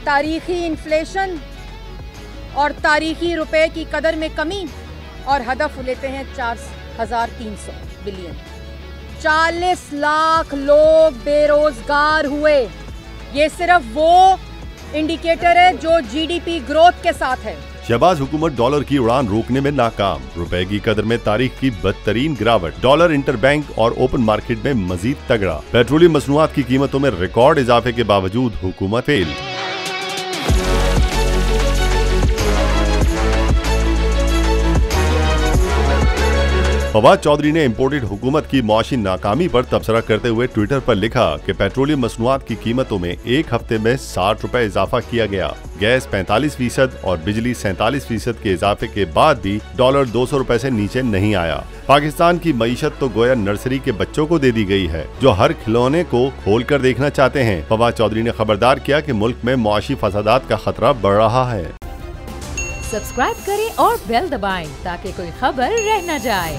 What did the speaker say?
तारीखी इन्फ्लेशन और तारीखी रुपए की कदर में कमी और हदफ लेते हैं 4,300 बिलियन। 40 लाख लोग बेरोजगार हुए। ये सिर्फ वो इंडिकेटर है जो जीडीपी ग्रोथ के साथ है। शहबाज हुकूमत डॉलर की उड़ान रोकने में नाकाम। रुपए की कदर में तारीख की बदतरीन गिरावट। डॉलर इंटरबैंक और ओपन मार्केट में मजीद तगड़ा। पेट्रोलियम मसनूआत की कीमतों में रिकॉर्ड इजाफे के बावजूद हुकूमत फेल। फवाद चौधरी ने इम्पोर्टेड हुकूमत की मुआशी नाकामी पर तबसरा करते हुए ट्विटर पर लिखा कि पेट्रोलियम मसनूआत की कीमतों में एक हफ्ते में 60 रुपए इजाफा किया गया। गैस 45% और बिजली 47% के इजाफे के बाद भी डॉलर 200 रुपए से नीचे नहीं आया। पाकिस्तान की मईशत तो गोया नर्सरी के बच्चों को दे दी गई है जो हर खिलौने को खोल कर देखना चाहते हैं। फवाद चौधरी ने खबरदार किया कि मुल्क में मुआशी फसादात का खतरा बढ़ रहा है। सब्सक्राइब करें और बेल दबाएं ताकि कोई खबर रह न जाए।